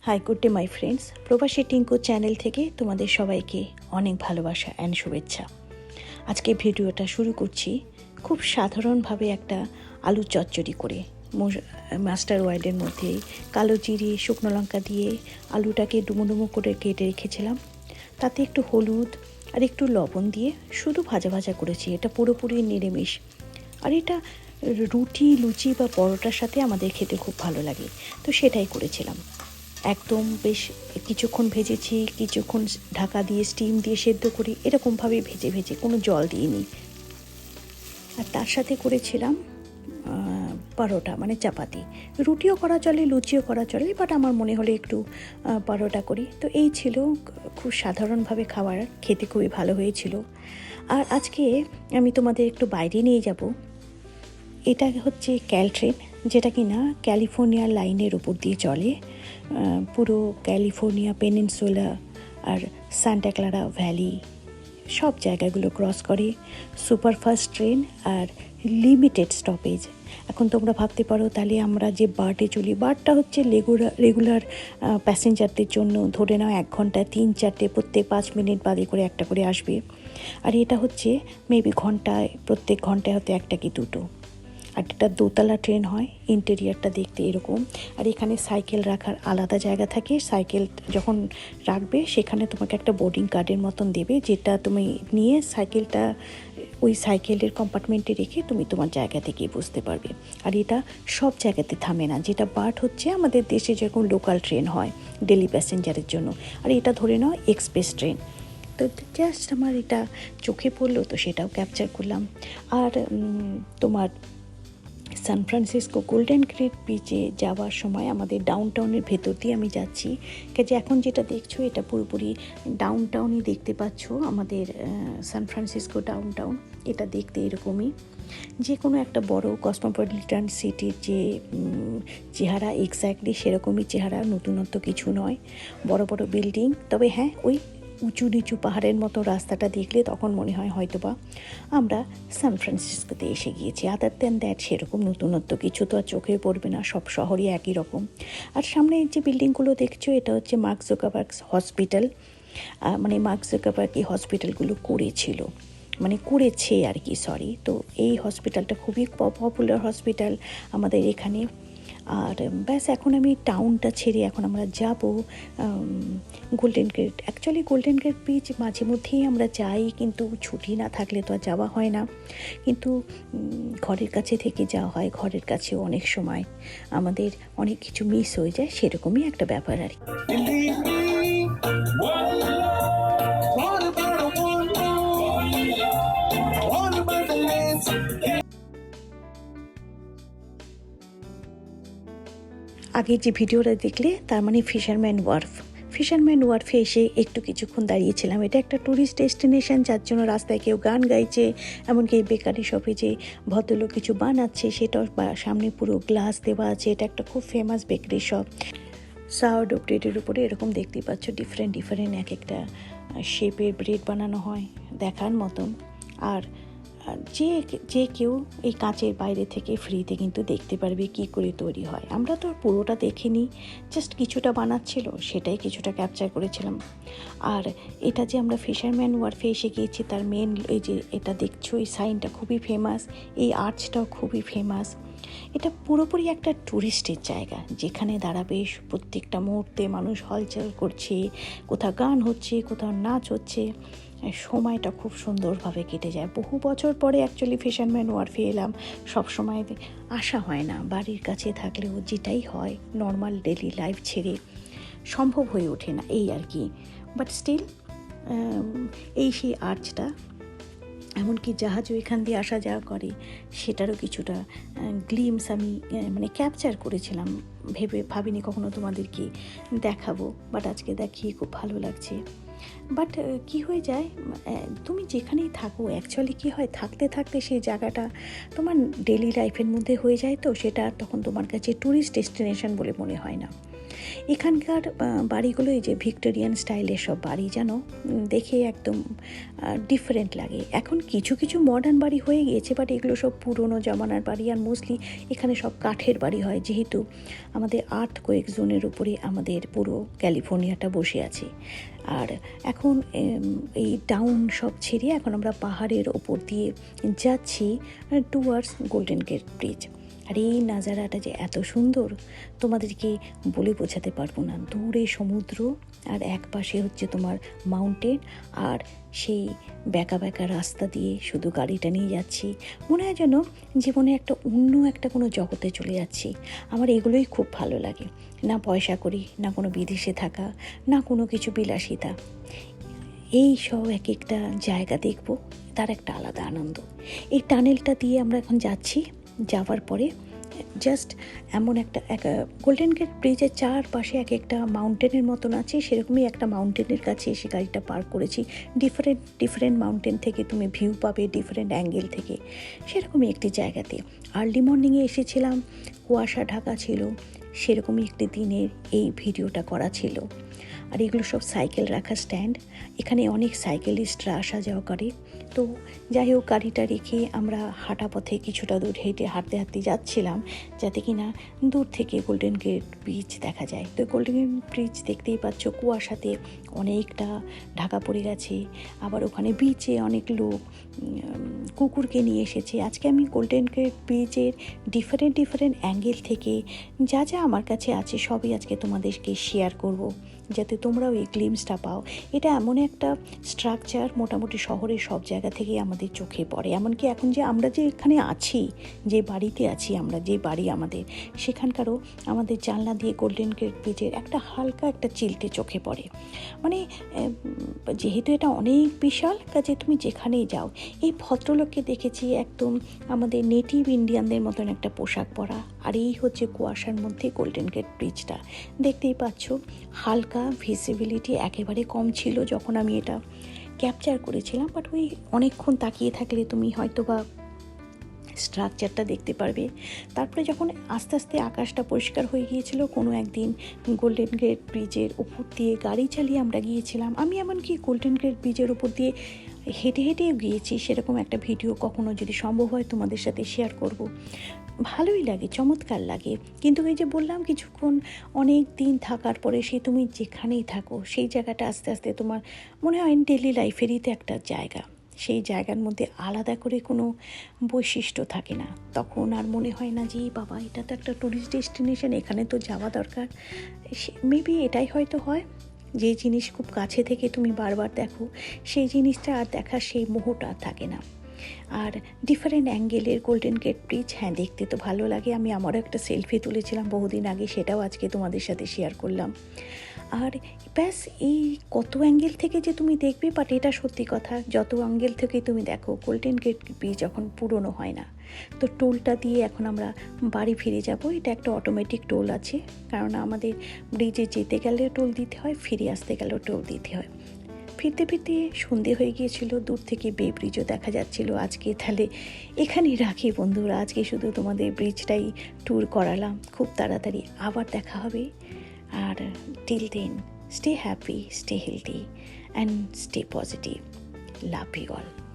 Hi good day my friends, প্রবাসী Tinku channel থেকে তোমাদের সবাইকে অনেক ভালোবাসা অ্যান্ড শুভেচ্ছা। আজকে ভিডিওটা শুরু করছি খুব সাধারণভাবে একটা আলু চচ্চড়ি করে। মাস্টার ওয়াইডের মধ্যে কালো জিরে শুকনো লঙ্কা দিয়ে আলুটাকে ডুমো ডুমো করে কেটে রেখেছিলাম, তাতে একটু হলুদ আর একটু লবণ দিয়ে শুধু ভাজা ভাজা করেছি। এটা পুরোপুরি নিরামিষ, আর এটা রুটি লুচি বা পরোটার সাথে আমাদের খেতে খুব ভালো লাগে, তো সেটাই করেছিলাম। একদম বেশ কিছুক্ষণ ভেজেছি, কিছুক্ষণ ঢাকা দিয়ে স্টিম দিয়ে সেদ্ধ করি, এরকমভাবে ভেজে ভেজে কোনো জল দিইনি। আর তার সাথে করেছিলাম পরোটা, মানে চাপাতি। রুটিও করা চলে, লুচিও করা চলে, বাট আমার মনে হলো একটু পরোটা করি। তো এই ছিল খুব সাধারণভাবে খাবার, খেতে খুবই ভালো হয়েছিল। আর আজকে আমি তোমাদের একটু বাইরে নিয়ে যাব। এটা হচ্ছে ক্যাল ট্রেন, যেটা কি না ক্যালিফোর্নিয়া লাইনের উপর দিয়ে চলে। পুরো ক্যালিফোর্নিয়া পেনিনসুলা আর সান্টা ক্লারা ভ্যালি সব জায়গাগুলো ক্রস করে। সুপারফাস্ট ট্রেন আর লিমিটেড স্টপেজ। এখন তোমরা ভাবতে পারো তাহলে আমরা যে বার্ডে চলি, বার্ডটা হচ্ছে রেগুলার প্যাসেঞ্জারদের জন্য, ধরে নাও 1 ঘন্টায় 3-4টে, প্রত্যেক 5 মিনিট বাদে করে একটা করে আসবে। আর এটা হচ্ছে মেবি প্রত্যেক ঘন্টায় হয়তো 1টা কি 2টো। আর এটা দোতলা ট্রেন হয়, ইন্টেরিয়ারটা দেখতে এরকম। আর এখানে সাইকেল রাখার আলাদা জায়গা থাকে। সাইকেল যখন রাখবে সেখানে তোমাকে একটা বোর্ডিং কার্ডের মতন দেবে, যেটা তুমি নিয়ে সাইকেলটা ওই সাইকেলের কম্পার্টমেন্টে রেখে তুমি তোমার জায়গাতে গিয়ে বসতে পারবে। আর এটা সব জায়গাতে থামে না, যেটা বাট হচ্ছে আমাদের দেশে যেরকম লোকাল ট্রেন হয় ডেলি প্যাসেঞ্জারের জন্য, আর এটা ধরে নাও এক্সপ্রেস ট্রেন। তো জাস্ট আমার এটা চোখে পড়লো, তো সেটাও ক্যাপচার করলাম। আর তোমার সান ফ্রান্সিসকো গোল্ডেন গেট বিচে যাওয়ার সময় আমাদের ডাউনটাউনের ভেতর দিয়ে আমি যাচ্ছি। কাজে এখন যেটা দেখছো এটা পুরোপুরি ডাউনটাউনই দেখতে পাচ্ছ, আমাদের সান ফ্রান্সিসকো ডাউনটাউন। এটা দেখতে এরকমই, যে কোনো একটা বড় কসমোপলিটান সিটির যে চেহারা, এক্স্যাক্টলি সেরকমই চেহারা, নতুনত্ব কিছু নয়। বড় বড় বিল্ডিং, তবে হ্যাঁ ওই উঁচু নিচু পাহাড়ের মতো রাস্তাটা দেখলে তখন মনে হয় হয়তোবা আমরা সান ফ্রান্সিসকোতে এসে গিয়েছি। আদার দ্যান দ্যাট সেরকম নতুনত্ব কিছু তো আর চোখে পড়বে না, সব শহরই একই রকম। আর সামনে যে বিল্ডিংগুলো দেখছো এটা হচ্ছে মার্ক জুকারবার্গ হসপিটাল। মানে মার্ক জুকারবার্গ এই হসপিটালগুলো করেছে আর কি, সরি। তো এই হসপিটালটা খুবই পপুলার হসপিটাল আমাদের এখানে। আর ব্যাস এখন আমি টাউনটা ছেড়ে এখন আমরা যাব golden gate. Actually golden gate beach মাঝে মধ্যেই আমরা যাই, কিন্তু ছুটি না থাকলে তো আর যাওয়া হয় না। কিন্তু ঘরের কাছে থেকে যাওয়া হয়, ঘরের কাছেও অনেক সময় আমাদের অনেক কিছু মিস হয়ে যায়, সেরকমই একটা ব্যাপার আর কি। আগে যে ভিডিওটা দেখলে তার মানে ফিশারম্যান ওয়ার্ফে এসে একটু কিছুক্ষণ দাঁড়িয়েছিলাম। এটা একটা ট্যুরিস্ট ডেস্টিনেশন, যার জন্য রাস্তায় কেউ গান গাইছে, এমনকি বেকারি শপে যে ভদ্রলোক কিছু বানাচ্ছে সেটাও সামনে পুরো গ্লাস দেওয়া আছে। এটা একটা খুব ফেমাস বেকারি শপ। সাউড ব্রেডের উপরে এরকম দেখতেই পাচ্ছ ডিফারেন্ট এক একটা শেপের ব্রেড বানানো হয়, দেখার মতন। আর যে কেউ এই কাঁচের বাইরে থেকে ফ্রিতে কিন্তু দেখতে পারবে কি করে তৈরি হয়। আমরা তো পুরোটা দেখিনি, জাস্ট কিছুটা বানাচ্ছিল, সেটাই কিছুটা ক্যাপচার করেছিলাম। আর এটা যে আমরা ফিশারম্যান ওয়ার্ফে এসে গিয়েছি, তার মেন এই যে এটা দেখছো এই সাইনটা খুবই ফেমাস, এই আর্চটাও খুবই ফেমাস। এটা পুরোপুরি একটা ট্যুরিস্টের জায়গা, যেখানে দাঁড়াবে প্রত্যেকটা মুহূর্তে মানুষ হলচল করছে, কোথাও গান হচ্ছে, কোথাও নাচ হচ্ছে। সময়টা খুব সুন্দরভাবে কেটে যায়। বহু বছর পরে অ্যাকচুয়ালি ফিশারম্যান ওয়ার্ফে এলাম। সব সময় আসা হয় না, বাড়ির কাছে থাকলেও যেটাই হয় নর্মাল ডেলি লাইফ ছেড়ে সম্ভব হয়ে ওঠে না, এই আর কি। বাট স্টিল এই সেই আর্চটা, এমনকি জাহাজও এখান দিয়ে আসা যাওয়া করে, সেটারও কিছুটা গ্লিমস আমি মানে ক্যাপচার করেছিলাম। ভাবিনি কখনো তোমাদেরকে দেখাবো, বাট আজকে দেখিয়ে খুব ভালো লাগছে। বাট কি হয়ে যায়, তুমি যেখানেই থাকো অ্যাকচুয়ালি কী হয়, থাকতে থাকতে সেই জায়গাটা তোমার ডেলি লাইফের মধ্যে হয়ে যায়, তো সেটা তখন তোমার কাছে ট্যুরিস্ট ডেস্টিনেশন বলে মনে হয় না। এখানকার বাড়িগুলো এই যে ভিক্টোরিয়ান স্টাইলের সব বাড়ি, যেন দেখে একদম ডিফারেন্ট লাগে। এখন কিছু কিছু মডার্ন বাড়ি হয়ে গিয়েছে, বাট এগুলো সব পুরনো জমানার বাড়ি। আর মোস্টলি এখানে সব কাঠের বাড়ি হয়, যেহেতু আমাদের আর্থকোয়েক জোনের উপরে আমাদের পুরো ক্যালিফোর্নিয়াটা বসে আছে। আর এখন এই টাউন সব ছেড়ে এখন আমরা পাহাড়ের ওপর দিয়ে যাচ্ছি টুয়ার্ডস গোল্ডেন গেট ব্রিজ। আর এই নাজারাটা যে এত সুন্দর তোমাদেরকে বলে বোঝাতে পারবো না। দূরে সমুদ্র আর এক পাশে হচ্ছে তোমার মাউন্টেন, আর সেই বেঁকা বেঁকা রাস্তা দিয়ে শুধু গাড়িটা নিয়ে যাচ্ছি। মনে হয় যেন জীবনে অন্য একটা কোনো জগতে চলে যাচ্ছি। আমার এগুলোই খুব ভালো লাগে। না পয়সা করি, না কোনো বিদেশে থাকা, না কোনো কিছু বিলাসিতা। এই সব এক একটা জায়গা দেখবো, তার একটা আলাদা আনন্দ। এই টানেলটা দিয়ে আমরা এখন যাচ্ছি। যাওয়ার পরে জাস্ট এমন একটা গোল্ডেন গেট ব্রিজের চারপাশে এক একটা মাউন্টেনের মতন আছে, সেরকমই একটা মাউন্টেনের কাছে এসে গাড়িটা পার্ক করেছি। ডিফারেন্ট মাউন্টেন থেকে তুমি ভিউ পাবে, ডিফারেন্ট অ্যাঙ্গেল থেকে, সেরকমই একটি জায়গাতে। আর্লি মর্নিংয়ে এসেছিলাম, কুয়াশা ঢাকা ছিল, সেরকমই একটি দিনের এই ভিডিওটা করা ছিল। আর এগুলো সব সাইকেল রাখা স্ট্যান্ড, এখানে অনেক সাইকেলিস্টরা আসা যাওয়া করে। তো যাই হোক, গাড়িটা রেখে আমরা হাঁটা পথে কিছুটা দূর হাঁটতে হাঁটতে যাচ্ছিলাম, যাতে কিনা দূর থেকে গোল্ডেন গেট ব্রিজ দেখা যায়। তো গোল্ডেন গেট ব্রিজ দেখতেই পাচ্ছ, কুয়াশাতে অনেকটা ঢাকা পড়ে গেছে। আবার ওখানে বিচে অনেক লোক কুকুরকে নিয়ে এসেছে। আজকে আমি গোল্ডেন গেট ব্রিজের ডিফারেন্ট অ্যাঙ্গেল থেকে যা যা আমার কাছে আছে সবই আজকে তোমাদেরকে শেয়ার করব, যাতে তোমরাও এই গ্লিমসটা পাও। এটা এমন একটা স্ট্রাকচার, মোটামুটি শহরের সব জায়গা থেকেই আমাদের চোখে পড়ে। এমনকি এখন যে আমরা যে এখানে আছি, যে বাড়িতে আছি আমরা, যে বাড়ি আমাদের, সেখানকারও আমাদের জানলা দিয়ে গোল্ডেন গেট ব্রিজের একটা হালকা একটা চিলতে চোখে পড়ে। মানে যেহেতু এটা অনেক বিশাল, কাজে তুমি যেখানেই যাও। এই ভদ্রলোককে দেখেছি একদম আমাদের নেটিভ ইন্ডিয়ানদের মতন একটা পোশাক পরা। আর এই হচ্ছে কুয়াশার মধ্যে গোল্ডেন গেট ব্রিজটা, দেখতেই পাচ্ছ। হালকা ভিজিবিলিটি একেবারে কম ছিল যখন আমি এটা ক্যাপচার করেছিলাম, বাট ওই অনেকক্ষণ তাকিয়ে থাকলে তুমি হয়তো বা স্ট্রাকচারটা দেখতে পারবে। তারপরে যখন আস্তে আস্তে আকাশটা পরিষ্কার হয়ে গিয়েছিল, কোনো একদিন গোল্ডেন গেট ব্রিজের উপর দিয়ে গাড়ি চালিয়ে আমরা গিয়েছিলাম। আমি এমনকি গোল্ডেন গেট ব্রিজের উপর দিয়ে হেঁটে হেঁটেও গিয়েছি। সেরকম একটা ভিডিও কখনো যদি সম্ভব হয় তোমাদের সাথে শেয়ার করব। ভালোই লাগে, চমৎকার লাগে। কিন্তু এই যে বললাম, কিছুক্ষণ অনেক দিন থাকার পরে সে তুমি যেখানেই থাকো, সেই জায়গাটা আস্তে আস্তে তোমার মনে হয় ডেলি লাইফেরই তো একটা জায়গা। সেই জায়গার মধ্যে আলাদা করে কোনো বৈশিষ্ট্য থাকে না। তখন আর মনে হয় না যে বাবা, এটা তো একটা ট্যুরিস্ট ডেস্টিনেশন, এখানে তো যাওয়া দরকার। মেবি এটাই হয়তো হয়, যে জিনিস খুব কাছে থেকে তুমি বারবার দেখো, সেই জিনিসটা আর দেখার সেই মোহটা আর থাকে না। আর ডিফারেন্ট অ্যাঙ্গেলের গোল্ডেন গেট ব্রিজ, হ্যাঁ দেখতে তো ভালো লাগে। আমি আমারও একটা সেলফি তুলেছিলাম বহুদিন আগে, সেটাও আজকে তোমাদের সাথে শেয়ার করলাম। আর ব্যাস, এই কত অ্যাঙ্গেল থেকে যে তুমি দেখবে, বাট এটা সত্যি কথা, যত অ্যাঙ্গেল থেকে তুমি দেখো, গোল্ডেন গেট ব্রিজ যখন পুরনো হয় না। তো টোলটা দিয়ে এখন আমরা বাড়ি ফিরে যাব। এটা একটা অটোমেটিক টোল আছে, কারণ আমাদের ব্রিজে যেতে গেলে টোল দিতে হয়, ফিরে আসতে গেলেও টোল দিতে হয়। ফিরতে ফিরতে সন্ধে হয়ে গিয়েছিল, দূর থেকে বে ব্রিজও দেখা যাচ্ছিল। আজকে তাহলে এখানেই রাখি বন্ধুরা, আজকে শুধু তোমাদের ব্রিজটাই ট্যুর করালাম। খুব তাড়াতাড়ি আবার দেখা হবে। আর till then, stay happy, stay healthy and stay positive. Love you all.